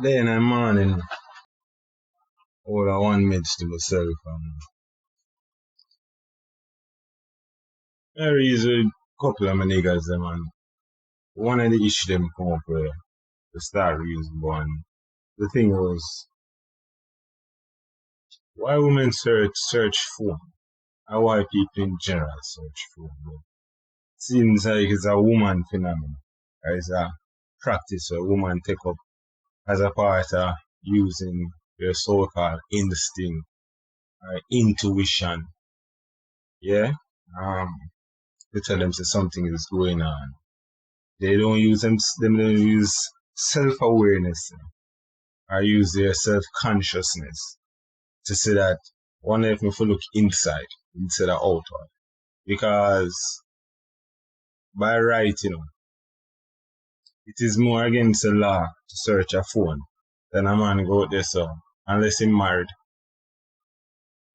Then in the morning, all I one meds to myself and I reason a couple of my niggas them and one of the issues them come up with to start using one. The thing was why women search phone and why people in general search phone. But seems like it's a woman phenomenon. Or it's a practice a woman take up as a part of using their so-called instinct or intuition. Yeah? Um to tell them say something is going on. They don't use them don't use self-awareness or use their self-consciousness to say that one of them to look inside instead of outward. Because by right, it is more against the law to search a phone than a man go out there so unless he's married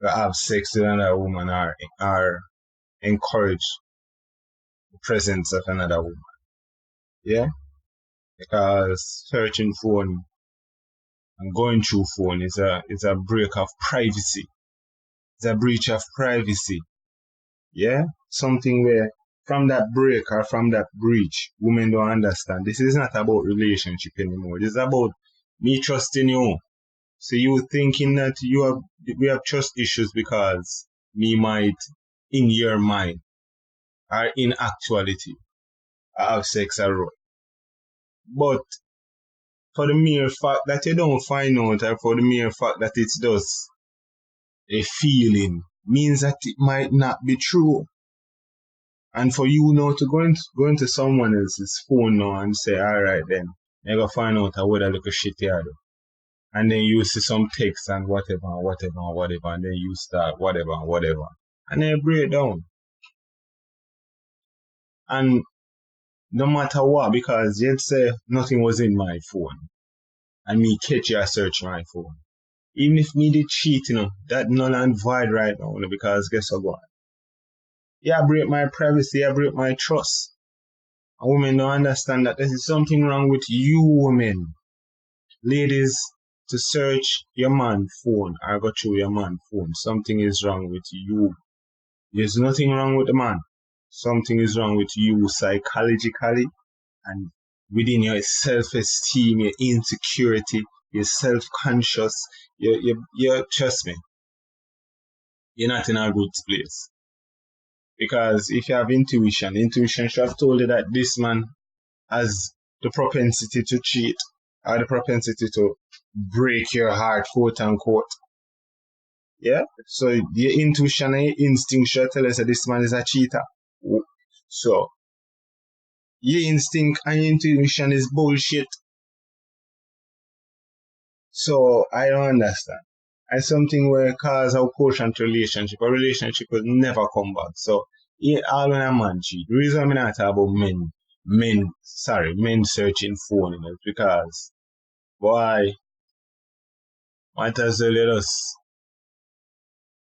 to have sex with another woman or encourage the presence of another woman. Yeah? Because searching phone and going through phone is a break of privacy. It's a breach of privacy. Yeah? Something where from that break or from that breach, women don't understand. This is not about relationship anymore. This is about me trusting you. So you thinking that we have trust issues because me might in your mind or in actuality I have sex or road. But for the mere fact that you don't find out or for the mere fact that it's just a feeling means that it might not be true. And for you now to go into someone else's phone now and say, alright then, you're gonna find out what a little shit you do. And then you see some text and whatever, and then you start whatever. And then you break down. And no matter what, because you'd say nothing was in my phone. And me catch you and search my phone. Even if me did cheat, that null and void right now, because guess what? Yeah, break my privacy, I break my trust. And women don't understand that there is something wrong with you women. Ladies, to search your man's phone or go through your man's phone, something is wrong with you. There's nothing wrong with the man. Something is wrong with you psychologically and within your self-esteem, your insecurity, your self-conscious. You trust me, you're not in a good place. Because if you have intuition should have told you that this man has the propensity to cheat or the propensity to break your heart, quote unquote. Yeah? So your intuition and your instinct should tell us that this man is a cheater. So your instinct and your intuition is bullshit. So I don't understand. And something where cause a quotient relationship, a relationship will never come back. So all when a man cheat, the reason I'm not talking about men searching phone, is because boy, might as well let us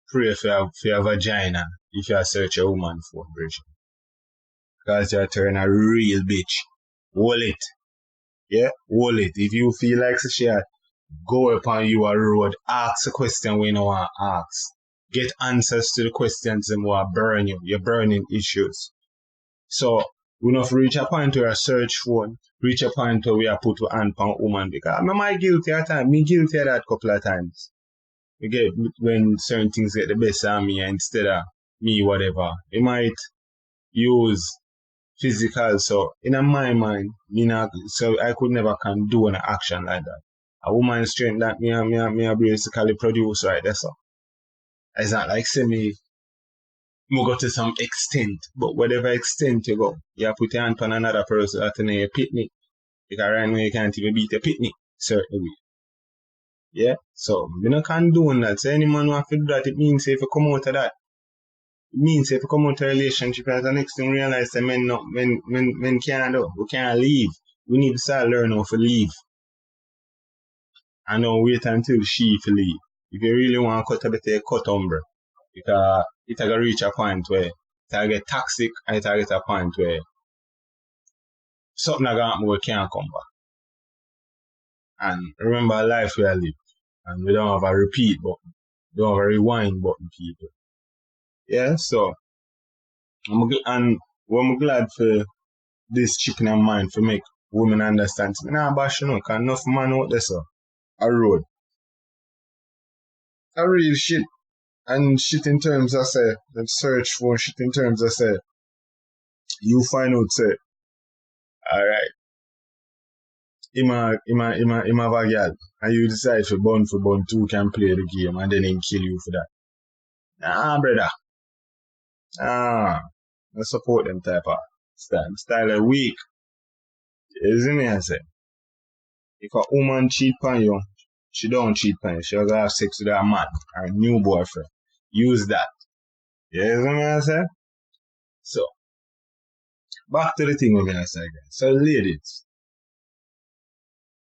pray for your vagina if you search a woman phone, Bridget. Because you're turning a real bitch. Hold it. Yeah? Hold it. If you feel like she go upon you a road, ask a question we don't want to ask. Get answers to the questions that will burn you. You're burning issues. So, we don't reach a point where a search phone, reach a point where we are put to hand on woman because I'm guilty at time. Me guilty of that a couple of times. You get when certain things get the best of me instead of me whatever. It might use physical, so in my mind, so I could never condone an action like that. A woman's strength that me basically produce right there, so it's not like say me go to some extent, but whatever extent you go, you put your hand on another person that in a pitney. Because right now you can't even beat a pitney, certainly. Yeah? So me no condone that. So any man who have to do that, it means if you come out of that, it means if you come out of a relationship and the next thing realize that men can't do. We can't leave. We need to start learning how to leave. And don't wait until she to leave. If you really want to cut a bit, cut umbre. Because it's going to reach a point where it'll get toxic and it'll get a point where something like that we can't come back. And remember life we are live. And we don't have a repeat button. We don't have a rewind button, people. Yeah, so and we're glad for this chip in our mind to make women understand. Nah, bash you know, cause enough man out there, so a road. A real shit. And shit in terms of say, the search for shit in terms of say, you find out say, alright, him have a girl, and you decide for bun two can play the game and then him kill you for that. Nah, brother. Ah, I support them type of style. Style are weak. You see me I say? If a woman cheat on you, she don't cheat on you. She gonna have sex with her man, her new boyfriend. Use that. You see me I say? So, back to the thing with me I say again. So ladies,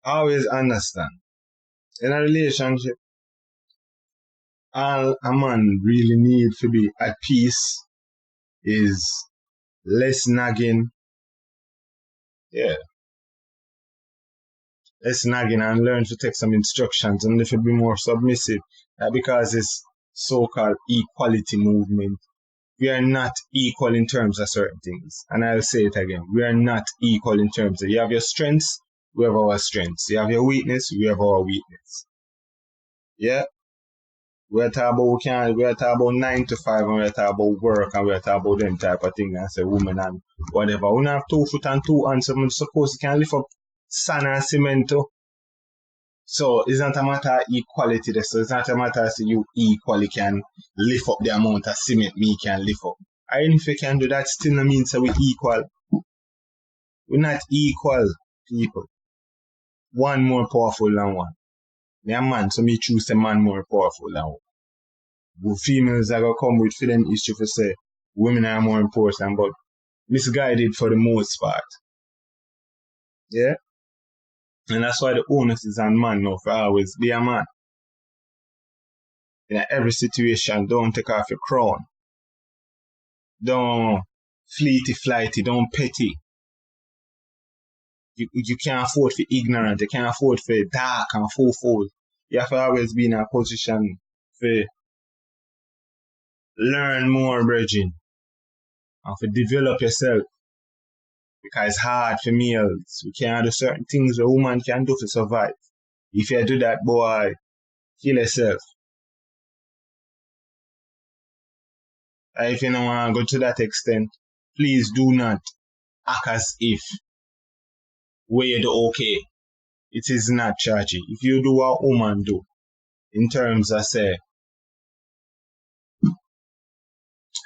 always understand. In a relationship, all a man really need to be at peace is less nagging. Yeah. Less nagging and learn to take some instructions and if you be more submissive. Because it's so-called equality movement. We are not equal in terms of certain things. And I'll say it again. We are not equal in terms of you have your strengths, we have our strengths. You have your weakness, we have our weakness. Yeah? We're talking about 9 to 5 and we're talking about work and we're talking about them type of thing and say women and whatever. We don't have 2 foot and 2 hands, so I'm supposed to can lift up sand and cement too. So it's not a matter of equality there. So it's not a matter of you equally can lift up the amount of cement me can lift up. And if you can do that, still no means that we're equal. We're not equal, people. One more powerful than one. Me a man, so me choose a man more powerful than one. But females are gonna come with for them issue to say women are more important, but misguided for the most part. Yeah? And that's why the onus is on man now for always be a man. In every situation, don't take off your crown. Don't fleety flighty, don't petty. You can't afford for ignorant, you can't afford for dark and foolful. You have to always be in a position for learn more, brethren, and for develop yourself. Because it's hard for males. We can't do certain things a woman can do to survive. If you do that, boy, kill yourself. And if you don't want to go to that extent, please do not act as if we're the okay. It is not charging. If you do what woman do, in terms of say,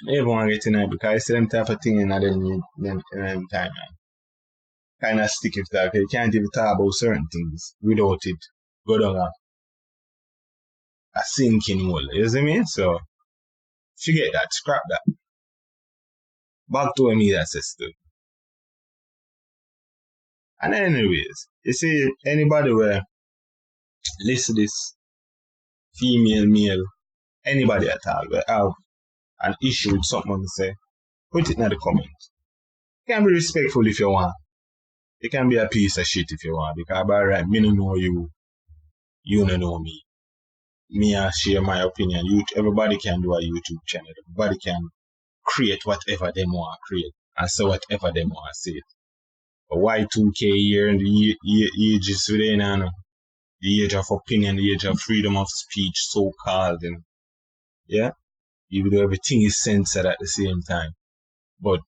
everyone getting it because it's the same type of thing in them time, man. Kind of sticky to that. You can't even talk about certain things without it go down a sinking hole. You see me? So, forget that. Scrap that. Back to me that sister. And anyways, you see, anybody where listen this, female, male, anybody at all, where have an issue with something to say, put it in the comments. You can be respectful if you want. You can be a piece of shit if you want. Because by right, me no know you, you no know me. Me I share my opinion. Everybody can do a YouTube channel. Everybody can create whatever they want to create and say whatever they want to say. But Y2K year and the age is today now. The age of opinion, the age of freedom of speech, so called, and yeah, even though everything is censored at the same time. But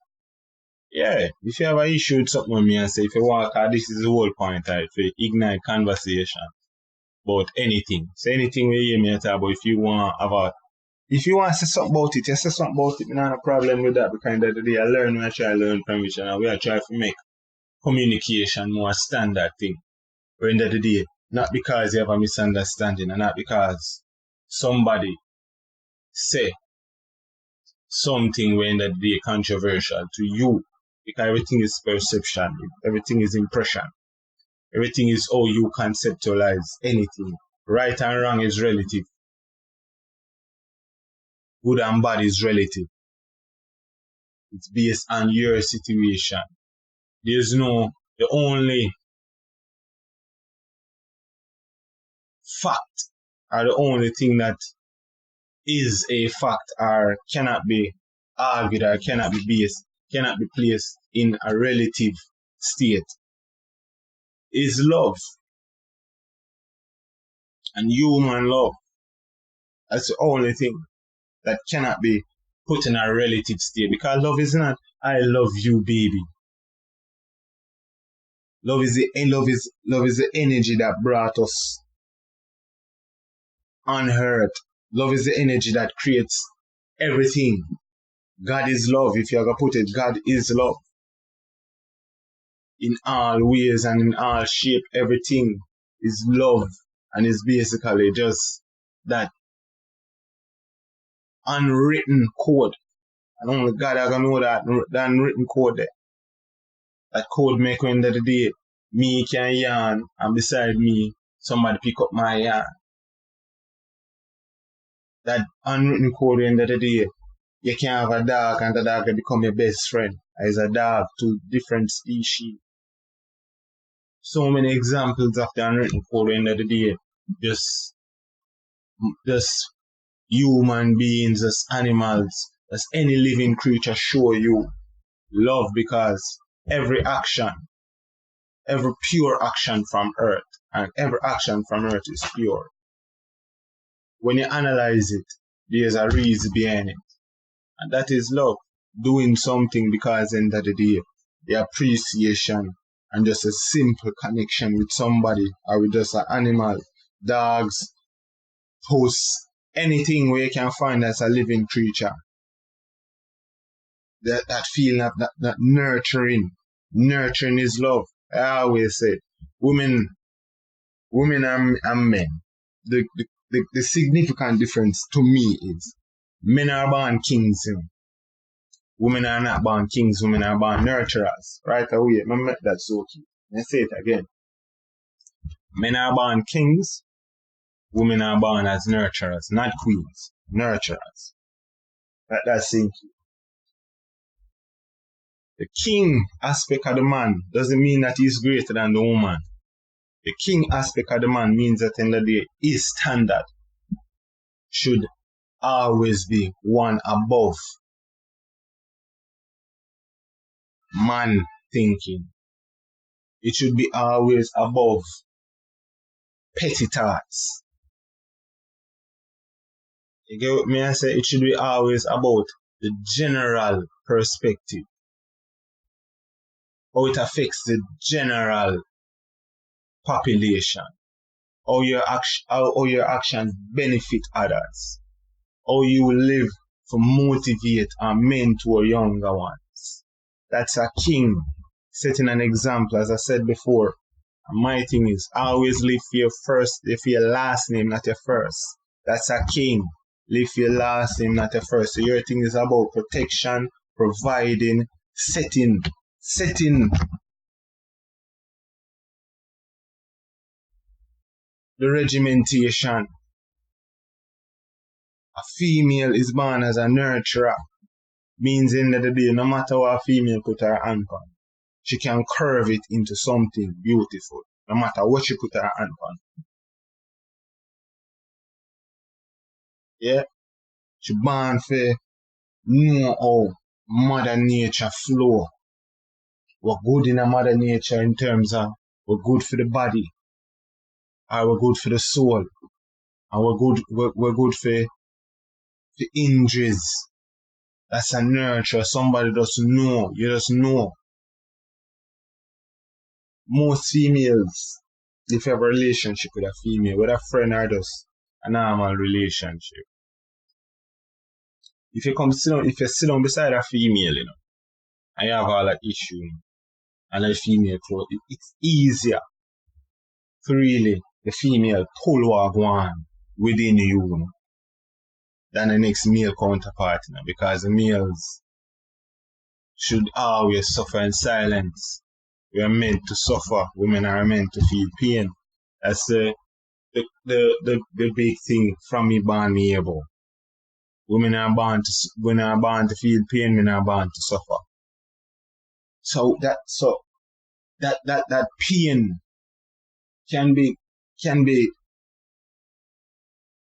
yeah, if you have an issue with something with me and say if you want, this is the whole point, right? To ignite conversation about anything. Say anything we hear me talk about. If you want to say something about it, you say something about it. I don't have a problem with that because at the end of the day, I learn when I try to learn from each other. We are trying to make communication more standard thing. At the end of the day, not because you have a misunderstanding and not because somebody say something when that be controversial to you. Because everything is perception, everything is impression, everything is how you conceptualize anything. Right and wrong is relative. Good and bad is relative. It's based on your situation. The fact are the only thing that is a fact or cannot be argued or cannot be placed in a relative state is love and human love. That's the only thing that cannot be put in a relative state, because love is not I love you, baby. Love is the energy that brought us on earth. Love is the energy that creates everything. God is love. If you're gonna put it, God is love. In all ways and in all shape, everything is love, and is basically just that unwritten code. And only God are gonna know that unwritten code there. That code make when the day me can yarn and beside me somebody pick up my yarn. That unwritten code when the day you can have a dog and the dog can become your best friend. As a dog, two different species. So many examples of the unwritten code when the day just human beings, just animals, as any living creature show you love, because every action, every pure action from earth, and every action from earth is pure. When you analyze it, there's a reason behind it. And that is love. Doing something because end of the day, the appreciation and just a simple connection with somebody or with just an animal, dogs, hosts, anything where you can find as a living creature. That feeling of that nurturing. Nurturing is love. I always say, women and men. The significant difference to me is men are born kings, you know. Women are not born kings, women are born nurturers. Right away, I make that so key. I say it again. Men are born kings, women are born as nurturers, not queens, nurturers. That's simple. The king aspect of the man doesn't mean that he's greater than the woman. The king aspect of the man means that in the day, his standard should always be one above man thinking. It should be always above petty thoughts. You get what me I say? It should be always about the general perspective. How it affects the general population. How your actions benefit others. How you live to motivate and mentor younger ones. That's a king setting an example, as I said before. And my thing is, always live for your last name, not your first. That's a king. Live for your last name, not your first. So your thing is about protection, providing, setting. The regimentation. A female is born as a nurturer. Means in the day, no matter what a female put her hand on, she can curve it into something beautiful. No matter what she put her hand on. Yeah? She born for know how Mother Nature flow. We're good in a Mother Nature in terms of we're good for the body, or we're good for the soul, and we're good for injuries. That's a nurture. Somebody doesn't know. You just know. Most females, if you have a relationship with a female, with a friend or just a normal relationship, if you sit down beside a female, you know, and you have all that issue, and a female close, it's easier to really the female pull what go on within you, you know, than the next male counterpart, you know, because the males should always suffer in silence. We are meant to suffer. Women are meant to feel pain. That's the big thing from me born me able. Women are born to feel pain, men are born to suffer. So that pain can be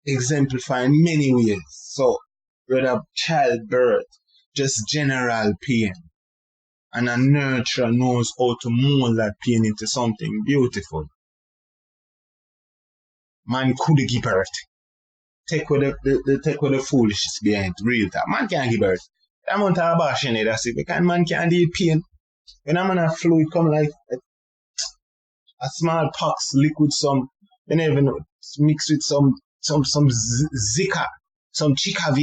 exemplify in many ways. So, whether childbirth, just general pain, and a nurturer knows how to mold that pain into something beautiful. Man could give birth. Take with the foolishness behind real time. Man can't give birth. The amount of abortion that's it, because man can't deal pain. When a man have fluid come like a small pox liquid, some you never know, mixed with some Zika, some Chicav.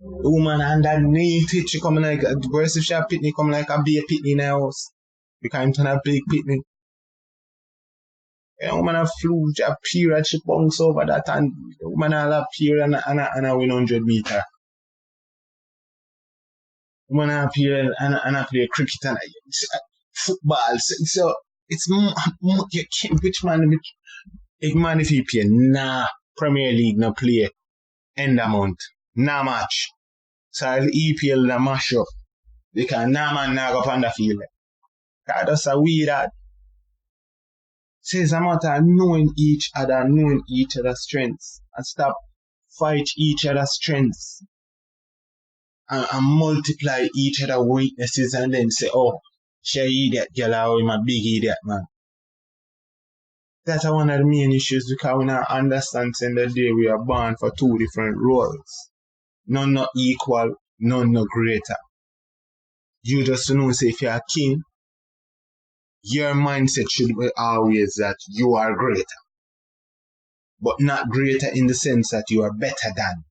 The woman underneath it, she come like the breast if she have pitney come like a baby pitney in the house. Because I'm turn a big pitney. The woman have flu, she have period, she bounce over that, and the woman have period and a win 100 meter. The woman have period and I play cricket and football. So it's you can't, which man if he play, nah, Premier League no play, end of month, nah match. So I'll EPL the mash up. Because nah man nah go up on the field. That's a weird that. So it's a matter of knowing each other, knowing each other's strengths, and stop fight each other's strengths and multiply each other's weaknesses and then say, oh, she idiot girl or I'm a big idiot man. That's one of the main issues because we not understand in the day we are born for two different roles. None not equal, none not greater. You just know say if you're a king, your mindset should be always that you are greater. But not greater in the sense that you are better than.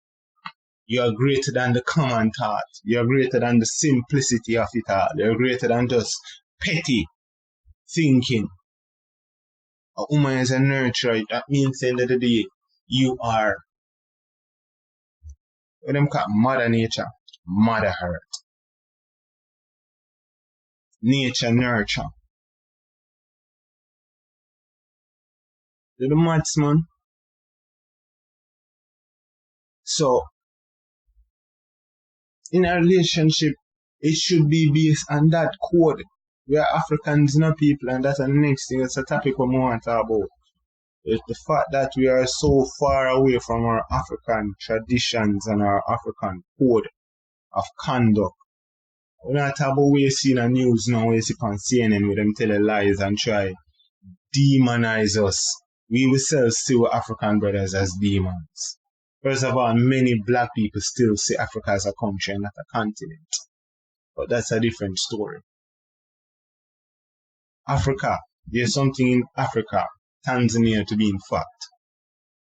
You are greater than the common thought. You are greater than the simplicity of it all. You are greater than just petty thinking. A woman is a nurturer. That means at the end of the day, you are what them call Mother Nature, Mother Earth. Nature nurture. The maths, man. So, in a relationship, it should be based on that code. We are Africans, not people, and that's the next thing. It's a topic we want to talk about. It's the fact that we are so far away from our African traditions and our African code of conduct. We're not talking about we see in the news now, we see on CNN with them tell lies and try demonize us. We ourselves see our African brothers as demons. First of all, many black people still see Africa as a country and not a continent. But that's a different story. Africa, there's something in Africa, Tanzania to be in fact,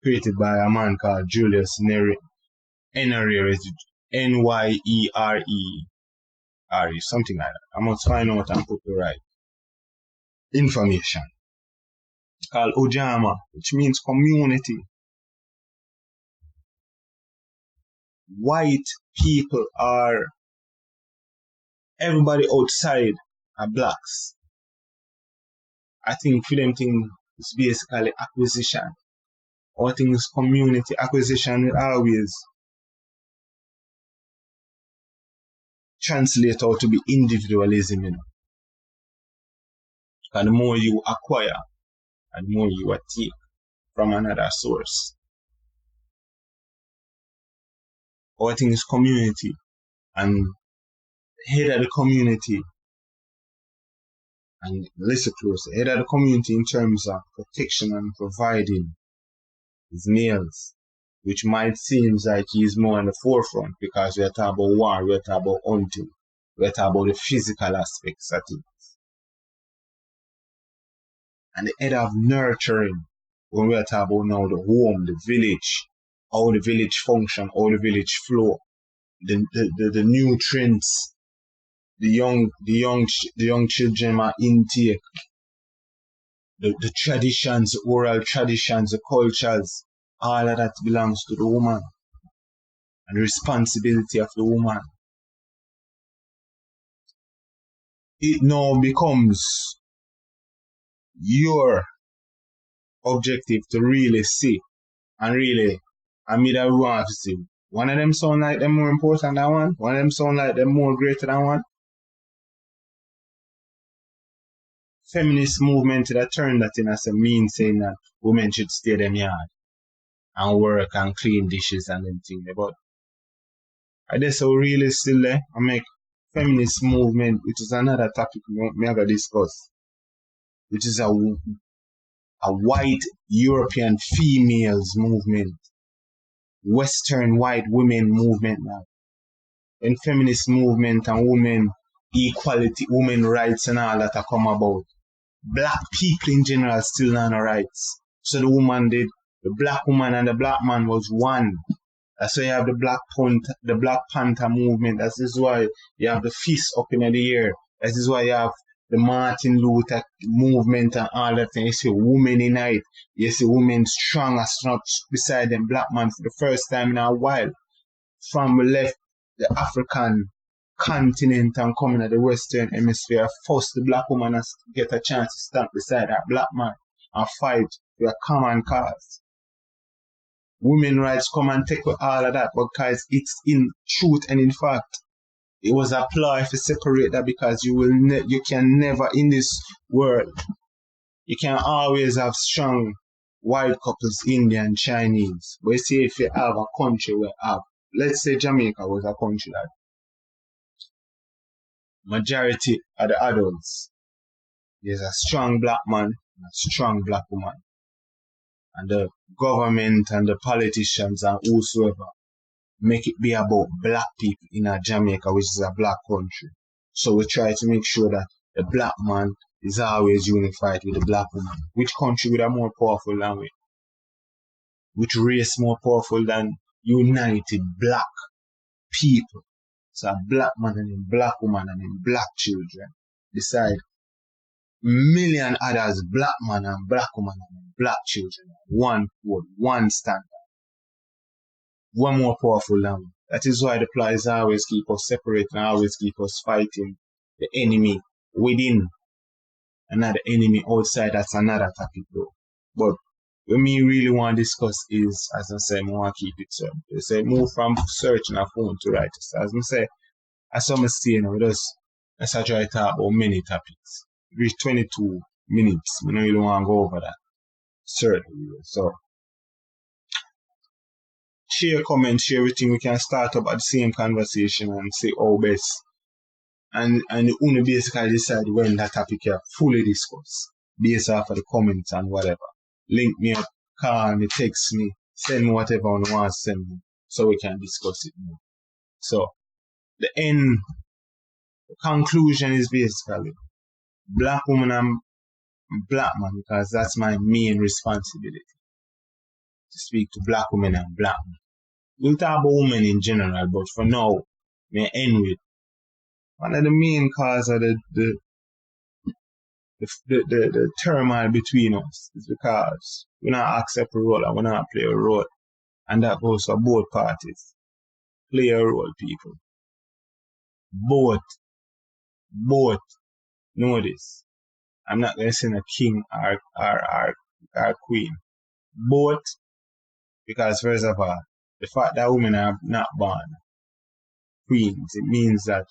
created by a man called Julius Nyerere, Nyerere, something like that. I must find out and put the right information. Called Ujamaa, which means community. White people are everybody outside are blacks. I think for them thing is basically acquisition. Or things community acquisition will always translate out to be individualism, you know. And the more you acquire and the more you take from another source. Or things community and head of the community and listen closely, head of the community in terms of protection and providing his meals, which might seem like he's more on the forefront because we're talking about war, we're talking about hunting, we're talking about the physical aspects of it. And the head of nurturing, when we're talking about now the home, the village, how the village function, how the village flow, the nutrients, the young children are intake, the traditions, the oral traditions, the cultures, all of that belongs to the woman. And the responsibility of the woman. It now becomes your objective to really see and really, I mean that we want to see. One of them sound like them more important than one. One of them sound like them more greater than one. Feminist movement that turned that in as a mean saying that women should stay them yard. and work and clean dishes and everything. But I guess so really still there I make feminist movement, which is another topic we are gonna discuss, which is a white European females movement, Western white women movement now. And feminist movement and women equality, women rights and all that are come about. Black people in general still not no rights. So the black woman and the black man was one. That's why you have the Black Panther movement. That is why you have the fist up in the air. That is why you have the Martin Luther movement and all that. And you see women unite. You see women strong as not beside them black man for the first time in a while. From the left, the African continent and coming to the Western hemisphere, force the black woman to get a chance to stand beside that black man and fight for a common cause. Women rights come and take with all of that because it's in truth and in fact. It was a ploy to separate that because you can never in this world, you can always have strong white couples, Indian, Chinese. But you see if you have a country where let's say Jamaica was a country that majority of the adults, there's a strong black man and a strong black woman. And the government and the politicians and whosoever make it be about black people in a Jamaica, which is a black country. So we try to make sure that the black man is always unified with the black woman. Which country would have more powerful than we? Which race more powerful than united black people? So a black man and a black woman and a black children beside million others, black man and black woman and black children. One code, one standard. One more powerful than we. That is why the plies always keep us separate and always keep us fighting the enemy within, another enemy outside. That's another topic though. But what me really want to discuss is, as I say, I want to keep it simple. They say move from searching a phone to writing. As I say, as some say, let's try to talk about many topics. Reach 22 minutes. We don't really want to go over that. Certainly. So share, comment, share everything. We can start up at the same conversation and say how best. And only basically decide when that topic is fully discussed based off of the comments and whatever. Link me up, call me, text me, send me whatever you want to send me so we can discuss it more. So the conclusion is basically black woman and black man, because that's my main responsibility to speak to black women and black men. We'll talk about women in general, but for now, may end with one of the main causes of the turmoil between us is because we not accept a role and we not play a role. And that goes for both parties. Play a role, people. Both know this. I'm not going to say a king or queen. Both, because first of all, the fact that women are not born queens, it means that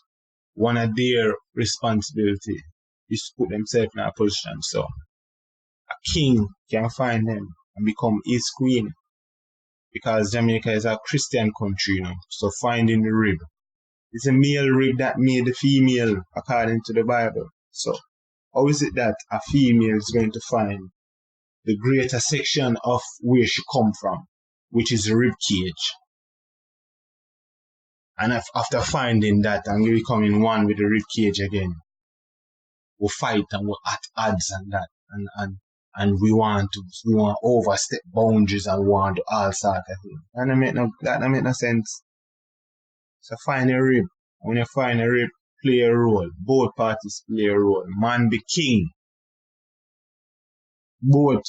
one of their responsibility is to put themselves in a position. So a king can find them and become his queen. Because Jamaica is a Christian country, so finding the rib. It's a male rib that made the female according to the Bible. So how is it that a female is going to find the greater section of where she come from, which is the rib cage? And after finding that and we becoming one with the rib cage again, we'll fight and we'll at odds and that. And we want to overstep boundaries and we want to all sort of things. And that don't make no sense. So find a rib. When you find a rib, play a role. Both parties play a role. Man be king. Both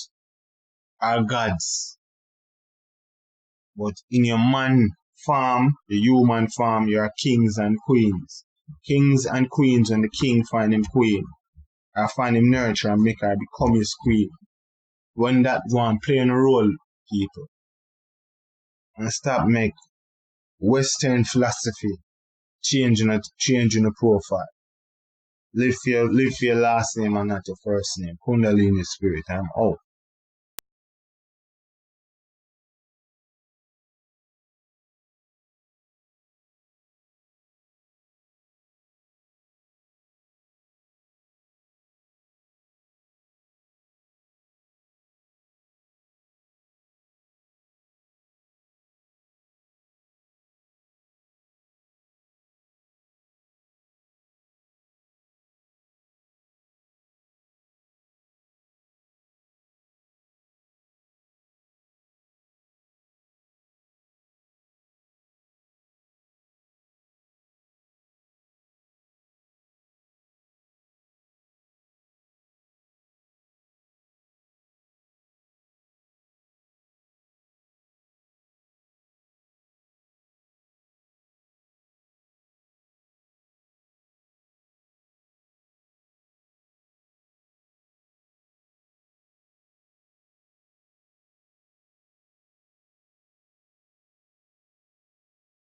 are gods. But in your man farm, the human farm, you are kings and queens. Kings and queens, when the king find him queen, I find him nurture and make her become his queen. When that one playing a role, people, and stop make Western philosophy changing the profile. Live for your last name and not your first name. Kundalini spirit, I'm out.